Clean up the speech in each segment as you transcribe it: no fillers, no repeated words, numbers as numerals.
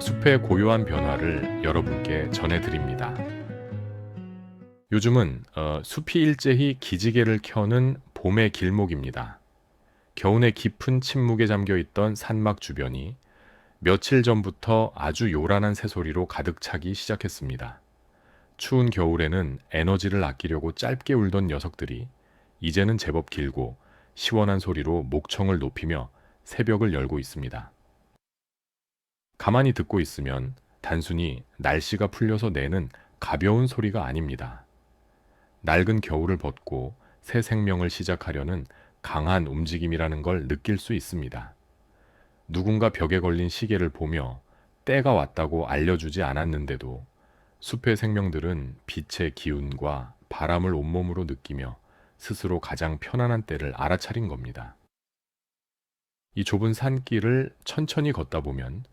숲의 고요한 변화를 여러분께 전해드립니다. 요즘은 숲이 일제히 기지개를 켜는 봄의 길목입니다. 겨우내 깊은 침묵에 잠겨 있던 산막 주변이 며칠 전부터 아주 요란한 새소리로 가득 차기 시작했습니다. 추운 겨울에는 에너지를 아끼려고 짧게 울던 녀석들이 이제는 제법 길고 시원한 소리로 목청을 높이며 새벽을 열고 있습니다. 가만히 듣고 있으면 단순히 날씨가 풀려서 내는 가벼운 소리가 아닙니다. 낡은 겨울을 벗고 새 생명을 시작하려는 강한 움직임이라는 걸 느낄 수 있습니다. 누군가 벽에 걸린 시계를 보며 때가 왔다고 알려주지 않았는데도 숲의 생명들은 빛의 기운과 바람을 온몸으로 느끼며 스스로 가장 편안한 때를 알아차린 겁니다. 이 좁은 산길을 천천히 걷다 보면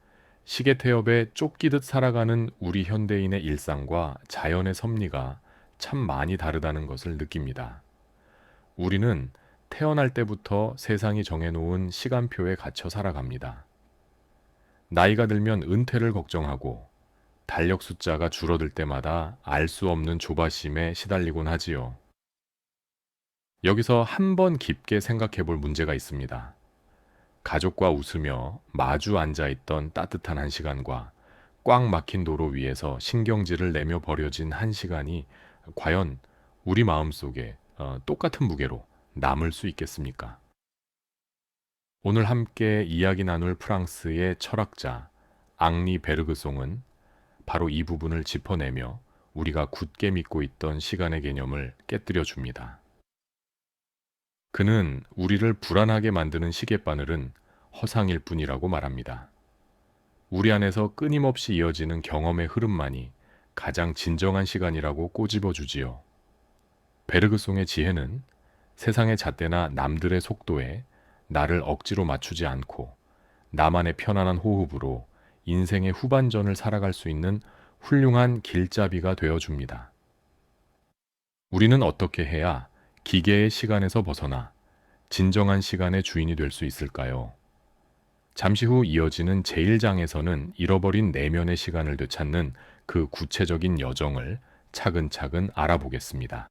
시계 태엽에 쫓기듯 살아가는 우리 현대인의 일상과 자연의 섭리가 참 많이 다르다는 것을 느낍니다. 우리는 태어날 때부터 세상이 정해놓은 시간표에 갇혀 살아갑니다. 나이가 들면 은퇴를 걱정하고 달력 숫자가 줄어들 때마다 알 수 없는 조바심에 시달리곤 하지요. 여기서 한번 깊게 생각해 볼 문제가 있습니다. 가족과 웃으며 마주 앉아 있던 따뜻한 한 시간과 꽉 막힌 도로 위에서 신경질을 내며 버려진 한 시간이 과연 우리 마음속에 똑같은 무게로 남을 수 있겠습니까? 오늘 함께 이야기 나눌 프랑스의 철학자 앙리 베르그송은 바로 이 부분을 짚어내며 우리가 굳게 믿고 있던 시간의 개념을 깨뜨려 줍니다. 그는 우리를 불안하게 만드는 시계바늘은 허상일 뿐이라고 말합니다. 우리 안에서 끊임없이 이어지는 경험의 흐름만이 가장 진정한 시간이라고 꼬집어 주지요. 베르그송의 지혜는 세상의 잣대나 남들의 속도에 나를 억지로 맞추지 않고 나만의 편안한 호흡으로 인생의 후반전을 살아갈 수 있는 훌륭한 길잡이가 되어줍니다. 우리는 어떻게 해야 기계의 시간에서 벗어나 진정한 시간의 주인이 될 수 있을까요? 잠시 후 이어지는 제1장에서는 잃어버린 내면의 시간을 되찾는 그 구체적인 여정을 차근차근 알아보겠습니다.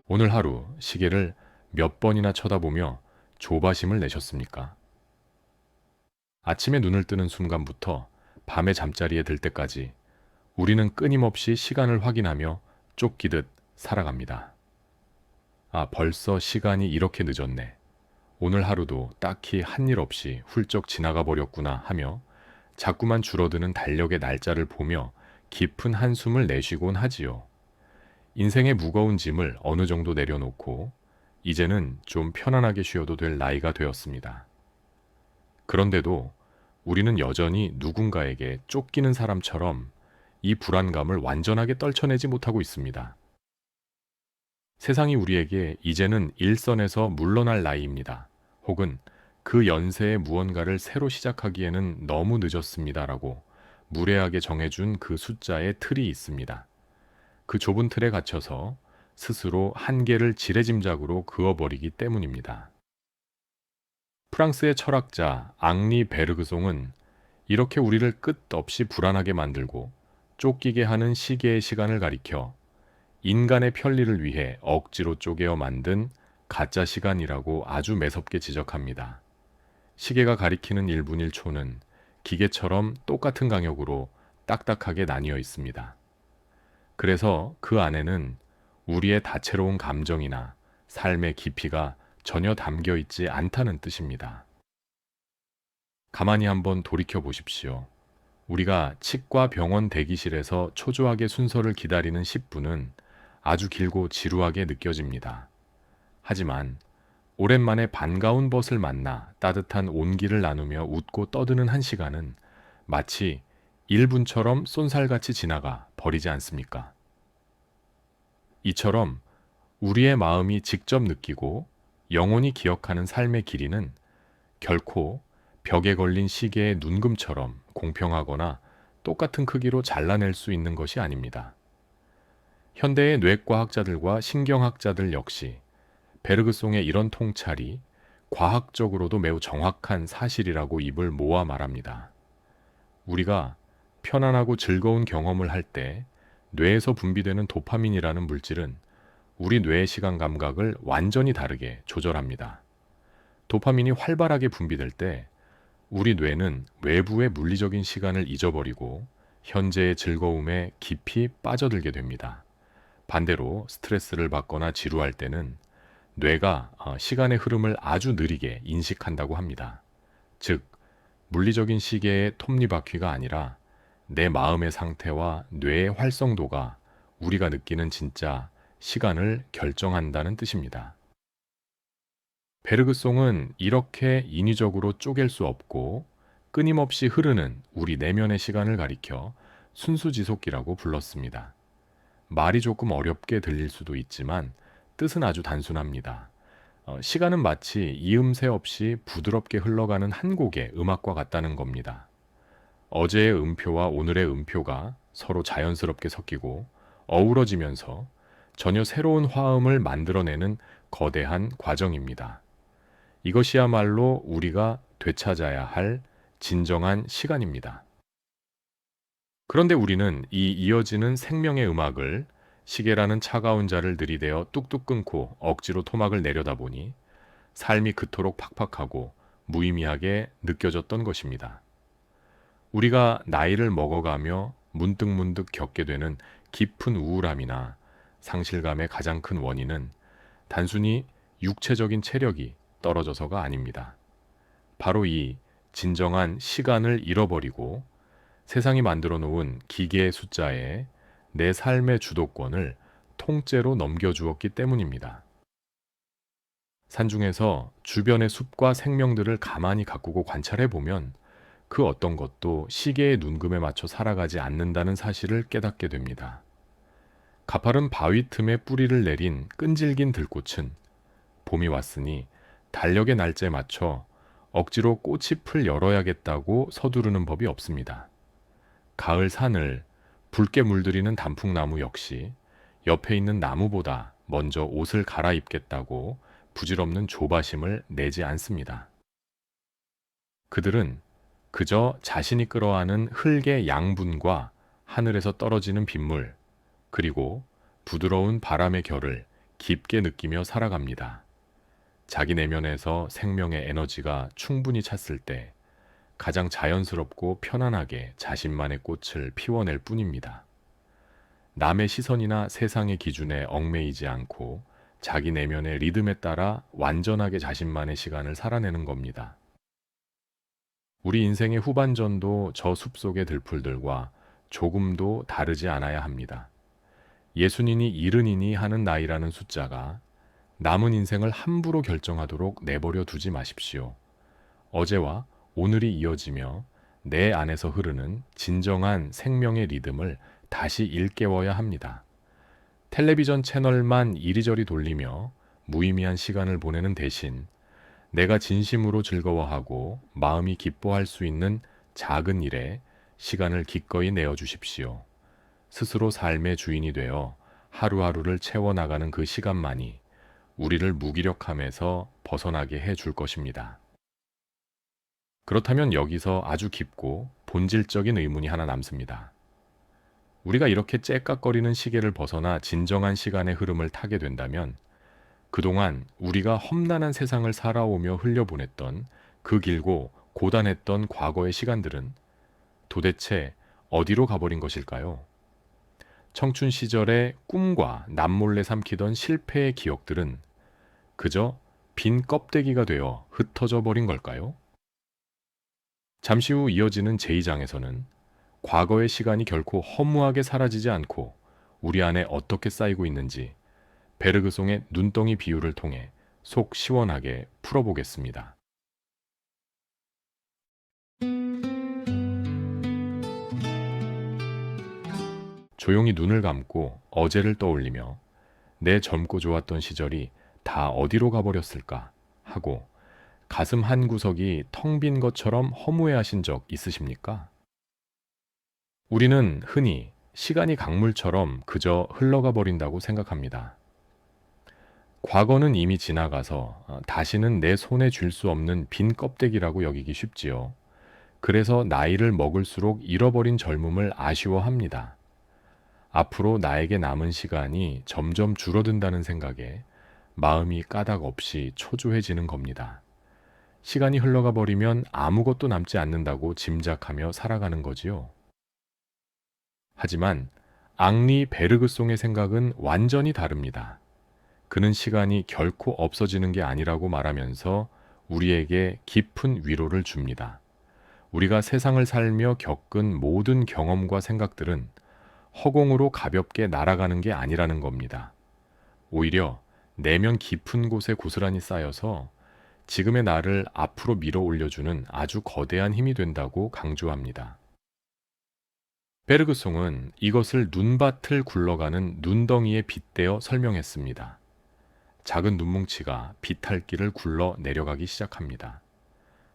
오늘 하루 시계를 몇 번이나 쳐다보며 조바심을 내셨습니까? 아침에 눈을 뜨는 순간부터 밤에 잠자리에 들 때까지 우리는 끊임없이 시간을 확인하며 쫓기듯 살아갑니다. 아, 벌써 시간이 이렇게 늦었네. 오늘 하루도 딱히 한 일 없이 훌쩍 지나가 버렸구나 하며 자꾸만 줄어드는 달력의 날짜를 보며 깊은 한숨을 내쉬곤 하지요. 인생의 무거운 짐을 어느 정도 내려놓고 이제는 좀 편안하게 쉬어도 될 나이가 되었습니다. 그런데도 우리는 여전히 누군가에게 쫓기는 사람처럼 이 불안감을 완전하게 떨쳐내지 못하고 있습니다. 세상이 우리에게 이제는 일선에서 물러날 나이입니다. 혹은 그 연세에 무언가를 새로 시작하기에는 너무 늦었습니다라고 무례하게 정해준 그 숫자의 틀이 있습니다. 그 좁은 틀에 갇혀서 스스로 한계를 지레짐작으로 그어버리기 때문입니다. 프랑스의 철학자 앙리 베르그송은 이렇게 우리를 끝없이 불안하게 만들고 쫓기게 하는 시계의 시간을 가리켜 인간의 편리를 위해 억지로 쪼개어 만든 가짜 시간이라고 아주 매섭게 지적합니다. 시계가 가리키는 1분 1초는 기계처럼 똑같은 강역으로 딱딱하게 나뉘어 있습니다. 그래서 그 안에는 우리의 다채로운 감정이나 삶의 깊이가 전혀 담겨 있지 않다는 뜻입니다. 가만히 한번 돌이켜 보십시오. 우리가 치과 병원 대기실에서 초조하게 순서를 기다리는 10분은 아주 길고 지루하게 느껴집니다. 하지만 오랜만에 반가운 벗을 만나 따뜻한 온기를 나누며 웃고 떠드는 한 시간은 마치 1분처럼 쏜살같이 지나가 버리지 않습니까? 이처럼 우리의 마음이 직접 느끼고 영원히 기억하는 삶의 길이는 결코 벽에 걸린 시계의 눈금처럼 공평하거나 똑같은 크기로 잘라낼 수 있는 것이 아닙니다. 현대의 뇌과학자들과 신경학자들 역시 베르그송의 이런 통찰이 과학적으로도 매우 정확한 사실이라고 입을 모아 말합니다. 우리가 편안하고 즐거운 경험을 할 때 뇌에서 분비되는 도파민이라는 물질은 우리 뇌의 시간 감각을 완전히 다르게 조절합니다. 도파민이 활발하게 분비될 때 우리 뇌는 외부의 물리적인 시간을 잊어버리고 현재의 즐거움에 깊이 빠져들게 됩니다. 반대로 스트레스를 받거나 지루할 때는 뇌가 시간의 흐름을 아주 느리게 인식한다고 합니다. 즉, 물리적인 시계의 톱니바퀴가 아니라 내 마음의 상태와 뇌의 활성도가 우리가 느끼는 진짜 시간을 결정한다는 뜻입니다. 베르그송은 이렇게 인위적으로 쪼갤 수 없고 끊임없이 흐르는 우리 내면의 시간을 가리켜 순수지속기라고 불렀습니다. 말이 조금 어렵게 들릴 수도 있지만 뜻은 아주 단순합니다. 시간은 마치 이음새 없이 부드럽게 흘러가는 한 곡의 음악과 같다는 겁니다. 어제의 음표와 오늘의 음표가 서로 자연스럽게 섞이고 어우러지면서 전혀 새로운 화음을 만들어내는 거대한 과정입니다. 이것이야말로 우리가 되찾아야 할 진정한 시간입니다. 그런데 우리는 이 이어지는 생명의 음악을 시계라는 차가운 자를 들이대어 뚝뚝 끊고 억지로 토막을 내려다 보니 삶이 그토록 팍팍하고 무의미하게 느껴졌던 것입니다. 우리가 나이를 먹어가며 문득문득 겪게 되는 깊은 우울함이나 상실감의 가장 큰 원인은 단순히 육체적인 체력이 떨어져서가 아닙니다. 바로 이 진정한 시간을 잃어버리고 세상이 만들어 놓은 기계의 숫자에 내 삶의 주도권을 통째로 넘겨주었기 때문입니다. 산중에서 주변의 숲과 생명들을 가만히 가꾸고 관찰해 보면 그 어떤 것도 시계의 눈금에 맞춰 살아가지 않는다는 사실을 깨닫게 됩니다. 가파른 바위 틈에 뿌리를 내린 끈질긴 들꽃은 봄이 왔으니 달력의 날짜에 맞춰 억지로 꽃잎을 열어야겠다고 서두르는 법이 없습니다. 가을 산을 붉게 물들이는 단풍나무 역시 옆에 있는 나무보다 먼저 옷을 갈아입겠다고 부질없는 조바심을 내지 않습니다. 그들은 그저 자신이 끌어안은 흙의 양분과 하늘에서 떨어지는 빗물, 그리고 부드러운 바람의 결을 깊게 느끼며 살아갑니다. 자기 내면에서 생명의 에너지가 충분히 찼을 때 가장 자연스럽고 편안하게 자신만의 꽃을 피워낼 뿐입니다. 남의 시선이나 세상의 기준에 얽매이지 않고 자기 내면의 리듬에 따라 완전하게 자신만의 시간을 살아내는 겁니다. 우리 인생의 후반전도 저 숲속의 들풀들과 조금도 다르지 않아야 합니다. 예순이니 일흔이니 하는 나이라는 숫자가 남은 인생을 함부로 결정하도록 내버려 두지 마십시오. 어제와 오늘이 이어지며 내 안에서 흐르는 진정한 생명의 리듬을 다시 일깨워야 합니다. 텔레비전 채널만 이리저리 돌리며 무의미한 시간을 보내는 대신 내가 진심으로 즐거워하고 마음이 기뻐할 수 있는 작은 일에 시간을 기꺼이 내어주십시오. 스스로 삶의 주인이 되어 하루하루를 채워나가는 그 시간만이 우리를 무기력함에서 벗어나게 해줄 것입니다. 그렇다면 여기서 아주 깊고 본질적인 의문이 하나 남습니다. 우리가 이렇게 째깍거리는 시계를 벗어나 진정한 시간의 흐름을 타게 된다면 그동안 우리가 험난한 세상을 살아오며 흘려보냈던 그 길고 고단했던 과거의 시간들은 도대체 어디로 가버린 것일까요? 청춘 시절의 꿈과 남몰래 삼키던 실패의 기억들은 그저 빈 껍데기가 되어 흩어져 버린 걸까요? 잠시 후 이어지는 제2장에서는 과거의 시간이 결코 허무하게 사라지지 않고 우리 안에 어떻게 쌓이고 있는지 베르그송의 눈덩이 비유를 통해 속 시원하게 풀어보겠습니다. 조용히 눈을 감고 어제를 떠올리며 내 젊고 좋았던 시절이 다 어디로 가버렸을까 하고 가슴 한 구석이 텅 빈 것처럼 허무해하신 적 있으십니까? 우리는 흔히 시간이 강물처럼 그저 흘러가 버린다고 생각합니다. 과거는 이미 지나가서 다시는 내 손에 쥘 수 없는 빈 껍데기라고 여기기 쉽지요. 그래서 나이를 먹을수록 잃어버린 젊음을 아쉬워합니다. 앞으로 나에게 남은 시간이 점점 줄어든다는 생각에 마음이 까닭 없이 초조해지는 겁니다. 시간이 흘러가 버리면 아무것도 남지 않는다고 짐작하며 살아가는 거지요. 하지만 앙리 베르그송의 생각은 완전히 다릅니다. 그는 시간이 결코 없어지는 게 아니라고 말하면서 우리에게 깊은 위로를 줍니다. 우리가 세상을 살며 겪은 모든 경험과 생각들은 허공으로 가볍게 날아가는 게 아니라는 겁니다. 오히려 내면 깊은 곳에 고스란히 쌓여서 지금의 나를 앞으로 밀어 올려주는 아주 거대한 힘이 된다고 강조합니다. 베르그송은 이것을 눈밭을 굴러가는 눈덩이에 빗대어 설명했습니다. 작은 눈뭉치가 비탈길을 굴러 내려가기 시작합니다.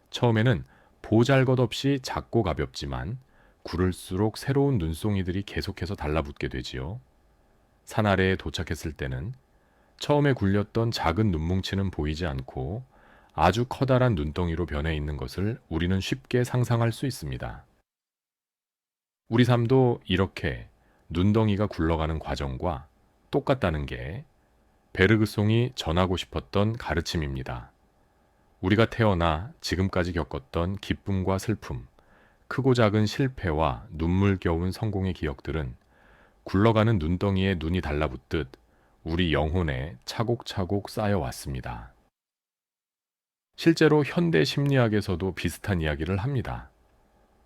처음에는 보잘것없이 작고 가볍지만 구를수록 새로운 눈송이들이 계속해서 달라붙게 되지요. 산 아래에 도착했을 때는 처음에 굴렸던 작은 눈뭉치는 보이지 않고 아주 커다란 눈덩이로 변해 있는 것을 우리는 쉽게 상상할 수 있습니다. 우리 삶도 이렇게 눈덩이가 굴러가는 과정과 똑같다는 게 베르그송이 전하고 싶었던 가르침입니다. 우리가 태어나 지금까지 겪었던 기쁨과 슬픔, 크고 작은 실패와 눈물겨운 성공의 기억들은 굴러가는 눈덩이에 눈이 달라붙듯 우리 영혼에 차곡차곡 쌓여왔습니다. 실제로 현대 심리학에서도 비슷한 이야기를 합니다.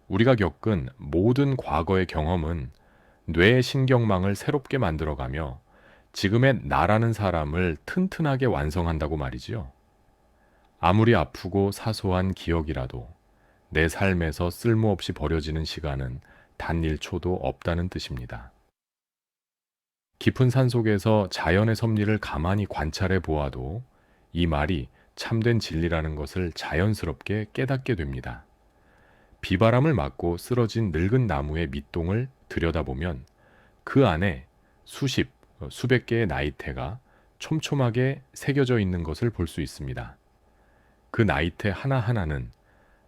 우리가 겪은 모든 과거의 경험은 뇌의 신경망을 새롭게 만들어가며 지금의 나라는 사람을 튼튼하게 완성한다고 말이지요. 아무리 아프고 사소한 기억이라도 내 삶에서 쓸모없이 버려지는 시간은 단 1초도 없다는 뜻입니다. 깊은 산속에서 자연의 섭리를 가만히 관찰해 보아도 이 말이 참된 진리라는 것을 자연스럽게 깨닫게 됩니다. 비바람을 맞고 쓰러진 늙은 나무의 밑동을 들여다보면 그 안에 수백 개의 나이테가 촘촘하게 새겨져 있는 것을 볼 수 있습니다. 그 나이테 하나하나는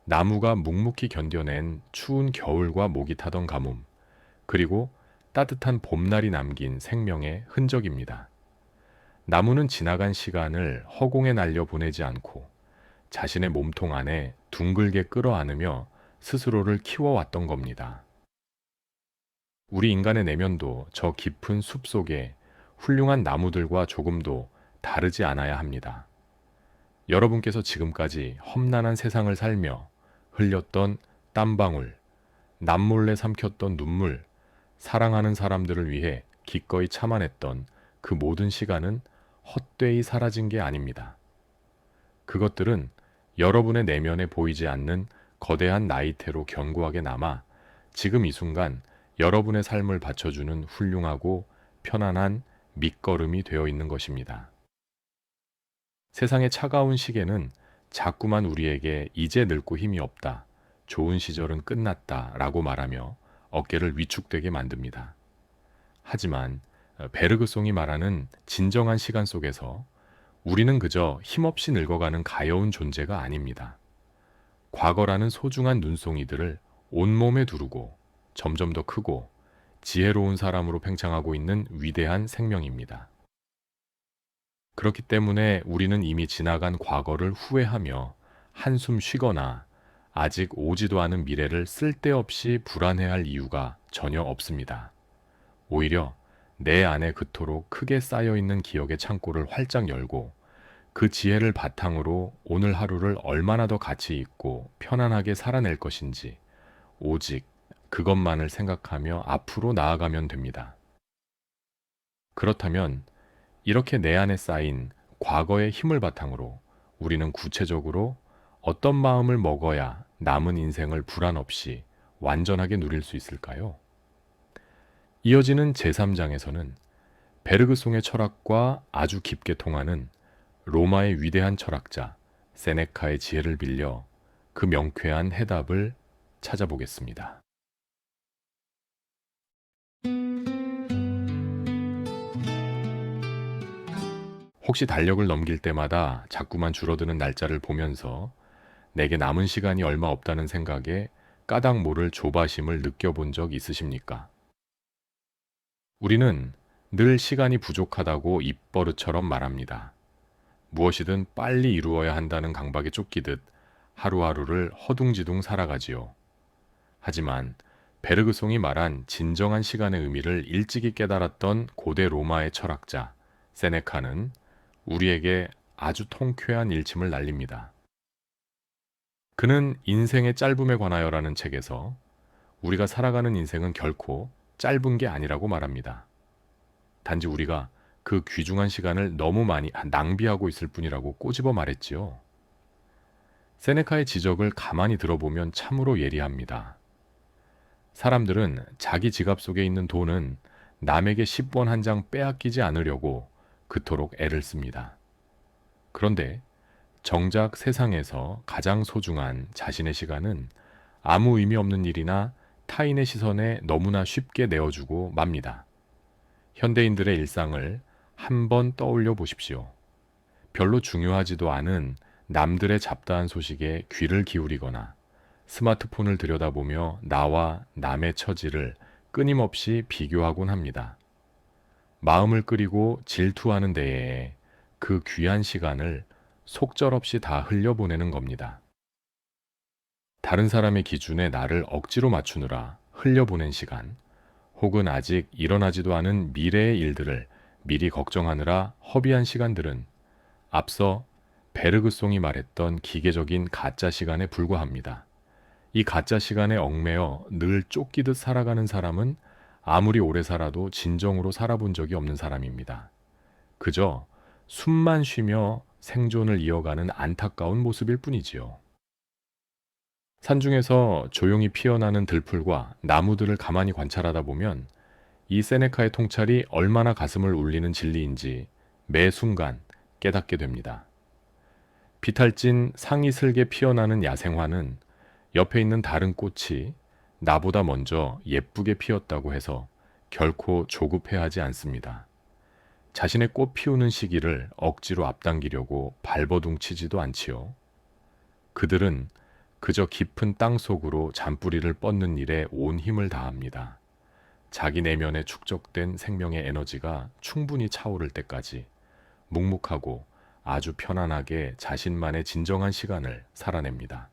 나무가 묵묵히 견뎌낸 추운 겨울과 목이 타던 가뭄, 그리고 따뜻한 봄날이 남긴 생명의 흔적입니다. 나무는 지나간 시간을 허공에 날려 보내지 않고 자신의 몸통 안에 둥글게 끌어안으며 스스로를 키워왔던 겁니다. 우리 인간의 내면도 저 깊은 숲 속에 훌륭한 나무들과 조금도 다르지 않아야 합니다. 여러분께서 지금까지 험난한 세상을 살며 흘렸던 땀방울, 남몰래 삼켰던 눈물, 사랑하는 사람들을 위해 기꺼이 참아냈던 그 모든 시간은 헛되이 사라진 게 아닙니다. 그것들은 여러분의 내면에 보이지 않는 거대한 나이테로 견고하게 남아 지금 이 순간 여러분의 삶을 받쳐주는 훌륭하고 편안한 밑거름이 되어 있는 것입니다. 세상의 차가운 시계는 자꾸만 우리에게 이제 늙고 힘이 없다, 좋은 시절은 끝났다 라고 말하며 어깨를 위축되게 만듭니다. 하지만 베르그송이 말하는 진정한 시간 속에서 우리는 그저 힘없이 늙어가는 가여운 존재가 아닙니다. 과거라는 소중한 눈송이들을 온몸에 두르고 점점 더 크고 지혜로운 사람으로 팽창하고 있는 위대한 생명입니다. 그렇기 때문에 우리는 이미 지나간 과거를 후회하며 한숨 쉬거나 아직 오지도 않은 미래를 쓸데없이 불안해할 이유가 전혀 없습니다. 오히려 내 안에 그토록 크게 쌓여있는 기억의 창고를 활짝 열고 그 지혜를 바탕으로 오늘 하루를 얼마나 더 가치 있고 편안하게 살아낼 것인지 오직 그것만을 생각하며 앞으로 나아가면 됩니다. 그렇다면 이렇게 내 안에 쌓인 과거의 힘을 바탕으로 우리는 구체적으로 어떤 마음을 먹어야 남은 인생을 불안 없이 완전하게 누릴 수 있을까요? 이어지는 제3장에서는 베르그송의 철학과 아주 깊게 통하는 로마의 위대한 철학자 세네카의 지혜를 빌려 그 명쾌한 해답을 찾아보겠습니다. 혹시 달력을 넘길 때마다 자꾸만 줄어드는 날짜를 보면서 내게 남은 시간이 얼마 없다는 생각에 까닭 모를 조바심을 느껴본 적 있으십니까? 우리는 늘 시간이 부족하다고 입버릇처럼 말합니다. 무엇이든 빨리 이루어야 한다는 강박에 쫓기듯 하루하루를 허둥지둥 살아가지요. 하지만 베르그송이 말한 진정한 시간의 의미를 일찍이 깨달았던 고대 로마의 철학자 세네카는 우리에게 아주 통쾌한 일침을 날립니다. 그는 인생의 짧음에 관하여라는 책에서 우리가 살아가는 인생은 결코 짧은 게 아니라고 말합니다. 단지 우리가 그 귀중한 시간을 너무 많이 낭비하고 있을 뿐이라고 꼬집어 말했지요. 세네카의 지적을 가만히 들어보면 참으로 예리합니다. 사람들은 자기 지갑 속에 있는 돈은 남에게 10원 한 장 빼앗기지 않으려고 그토록 애를 씁니다. 그런데 정작 세상에서 가장 소중한 자신의 시간은 아무 의미 없는 일이나 타인의 시선에 너무나 쉽게 내어주고 맙니다. 현대인들의 일상을 한번 떠올려 보십시오. 별로 중요하지도 않은 남들의 잡다한 소식에 귀를 기울이거나 스마트폰을 들여다보며 나와 남의 처지를 끊임없이 비교하곤 합니다. 마음을 끓이고 질투하는 데에 그 귀한 시간을 속절없이 다 흘려보내는 겁니다. 다른 사람의 기준에 나를 억지로 맞추느라 흘려보낸 시간, 혹은 아직 일어나지도 않은 미래의 일들을 미리 걱정하느라 허비한 시간들은 앞서 베르그송이 말했던 기계적인 가짜 시간에 불과합니다. 이 가짜 시간에 얽매여 늘 쫓기듯 살아가는 사람은 아무리 오래 살아도 진정으로 살아본 적이 없는 사람입니다. 그저 숨만 쉬며 생존을 이어가는 안타까운 모습일 뿐이지요. 산중에서 조용히 피어나는 들풀과 나무들을 가만히 관찰하다 보면 이 세네카의 통찰이 얼마나 가슴을 울리는 진리인지 매 순간 깨닫게 됩니다. 비탈진 상이 슬게 피어나는 야생화는 옆에 있는 다른 꽃이 나보다 먼저 예쁘게 피었다고 해서 결코 조급해하지 않습니다. 자신의 꽃 피우는 시기를 억지로 앞당기려고 발버둥치지도 않지요. 그들은 그저 깊은 땅 속으로 잔뿌리를 뻗는 일에 온 힘을 다합니다. 자기 내면에 축적된 생명의 에너지가 충분히 차오를 때까지 묵묵하고 아주 편안하게 자신만의 진정한 시간을 살아냅니다.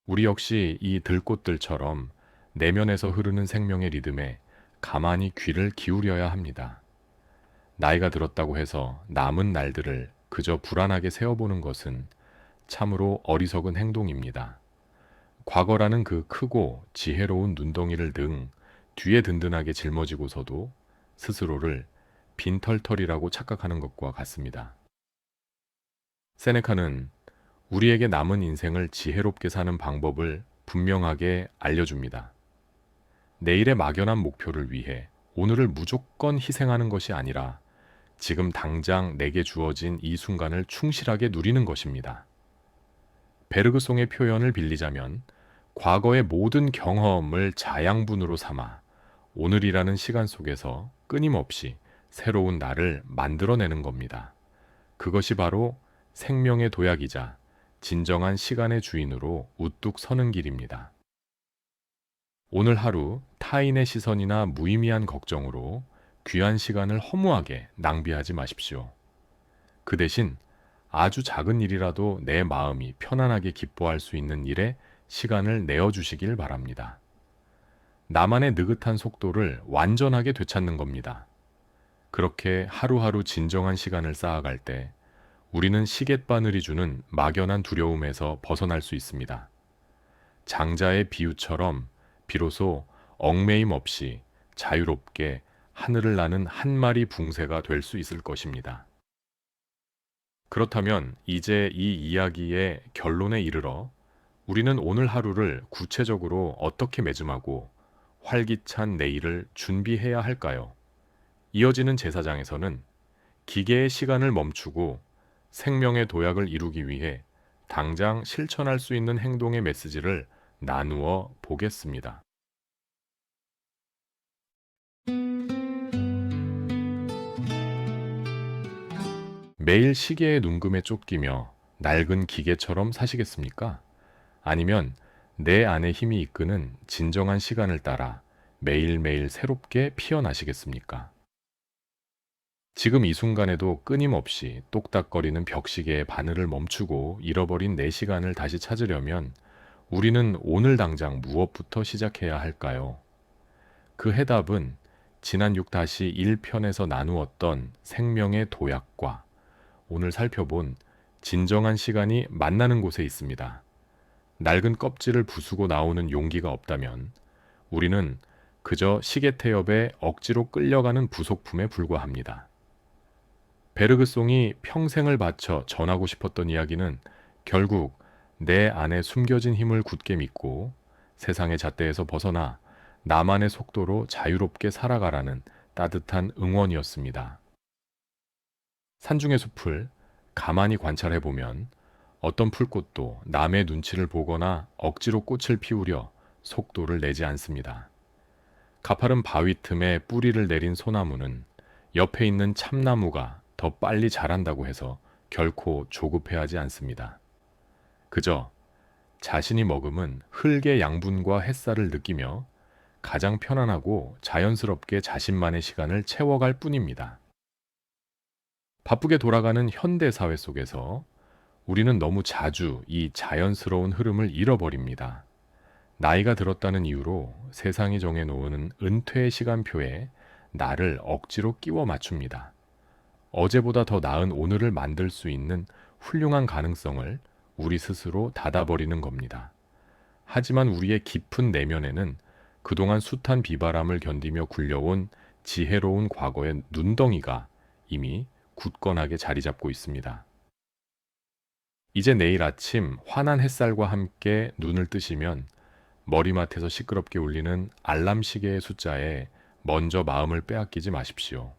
우리 역시 이 들꽃들처럼 내면에서 흐르는 생명의 리듬에 가만히 귀를 기울여야 합니다. 나이가 들었다고 해서 남은 날들을 그저 불안하게 세어보는 것은 참으로 어리석은 행동입니다. 과거라는 그 크고 지혜로운 눈덩이를 등 뒤에 든든하게 짊어지고서도 스스로를 빈털털이라고 착각하는 것과 같습니다. 세네카는 우리에게 남은 인생을 지혜롭게 사는 방법을 분명하게 알려줍니다. 내일의 막연한 목표를 위해 오늘을 무조건 희생하는 것이 아니라 지금 당장 내게 주어진 이 순간을 충실하게 누리는 것입니다. 베르그송의 표현을 빌리자면 과거의 모든 경험을 자양분으로 삼아 오늘이라는 시간 속에서 끊임없이 새로운 나를 만들어내는 겁니다. 그것이 바로 생명의 도약이자 진정한 시간의 주인으로 우뚝 서는 길입니다. 오늘 하루 타인의 시선이나 무의미한 걱정으로 귀한 시간을 허무하게 낭비하지 마십시오. 그 대신 아주 작은 일이라도 내 마음이 편안하게 기뻐할 수 있는 일에 시간을 내어주시길 바랍니다. 나만의 느긋한 속도를 완전하게 되찾는 겁니다. 그렇게 하루하루 진정한 시간을 쌓아갈 때 우리는 시갯바늘이 주는 막연한 두려움에서 벗어날 수 있습니다. 장자의 비유처럼 비로소 얽매임 없이 자유롭게 하늘을 나는 한 마리 붕새가 될 수 있을 것입니다. 그렇다면 이제 이 이야기의 결론에 이르러 우리는 오늘 하루를 구체적으로 어떻게 매짐하고 활기찬 내일을 준비해야 할까요? 이어지는 제사장에서는 기계의 시간을 멈추고 생명의 도약을 이루기 위해 당장 실천할 수 있는 행동의 메시지를 나누어 보겠습니다. 매일 시계의 눈금에 쫓기며 낡은 기계처럼 사시겠습니까? 아니면 내 안의 힘이 이끄는 진정한 시간을 따라 매일매일 새롭게 피어나시겠습니까? 지금 이 순간에도 끊임없이 똑딱거리는 벽시계의 바늘을 멈추고 잃어버린 내 시간을 다시 찾으려면 우리는 오늘 당장 무엇부터 시작해야 할까요? 그 해답은 지난 6-1편에서 나누었던 생명의 도약과 오늘 살펴본 진정한 시간이 만나는 곳에 있습니다. 낡은 껍질을 부수고 나오는 용기가 없다면 우리는 그저 시계 태엽에 억지로 끌려가는 부속품에 불과합니다. 베르그송이 평생을 바쳐 전하고 싶었던 이야기는 결국 내 안에 숨겨진 힘을 굳게 믿고 세상의 잣대에서 벗어나 나만의 속도로 자유롭게 살아가라는 따뜻한 응원이었습니다. 산중의 숲을 가만히 관찰해 보면 어떤 풀꽃도 남의 눈치를 보거나 억지로 꽃을 피우려 속도를 내지 않습니다. 가파른 바위 틈에 뿌리를 내린 소나무는 옆에 있는 참나무가 더 빨리 자란다고 해서 결코 조급해하지 않습니다. 그저 자신이 머금은 흙의 양분과 햇살을 느끼며 가장 편안하고 자연스럽게 자신만의 시간을 채워갈 뿐입니다. 바쁘게 돌아가는 현대 사회 속에서 우리는 너무 자주 이 자연스러운 흐름을 잃어버립니다. 나이가 들었다는 이유로 세상이 정해놓은 은퇴의 시간표에 나를 억지로 끼워 맞춥니다. 어제보다 더 나은 오늘을 만들 수 있는 훌륭한 가능성을 우리 스스로 닫아버리는 겁니다. 하지만 우리의 깊은 내면에는 그동안 숱한 비바람을 견디며 굴려온 지혜로운 과거의 눈덩이가 이미 굳건하게 자리 잡고 있습니다. 이제 내일 아침 환한 햇살과 함께 눈을 뜨시면 머리맡에서 시끄럽게 울리는 알람 시계의 숫자에 먼저 마음을 빼앗기지 마십시오.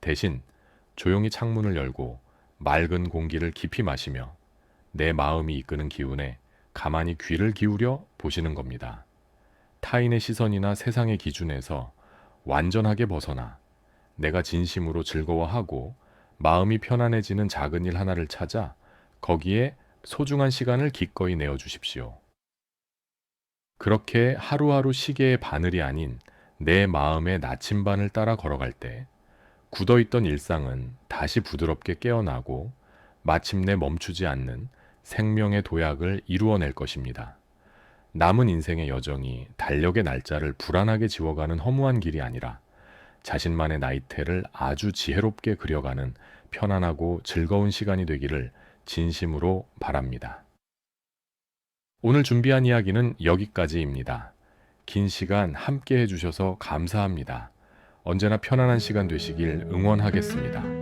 대신 조용히 창문을 열고 맑은 공기를 깊이 마시며 내 마음이 이끄는 기운에 가만히 귀를 기울여 보시는 겁니다. 타인의 시선이나 세상의 기준에서 완전하게 벗어나 내가 진심으로 즐거워하고 마음이 편안해지는 작은 일 하나를 찾아 거기에 소중한 시간을 기꺼이 내어주십시오. 그렇게 하루하루 시계의 바늘이 아닌 내 마음의 나침반을 따라 걸어갈 때 굳어있던 일상은 다시 부드럽게 깨어나고 마침내 멈추지 않는 생명의 도약을 이루어낼 것입니다. 남은 인생의 여정이 달력의 날짜를 불안하게 지워가는 허무한 길이 아니라 자신만의 나이테를 아주 지혜롭게 그려가는 편안하고 즐거운 시간이 되기를 진심으로 바랍니다. 오늘 준비한 이야기는 여기까지입니다. 긴 시간 함께 해주셔서 감사합니다. 언제나 편안한 시간 되시길 응원하겠습니다.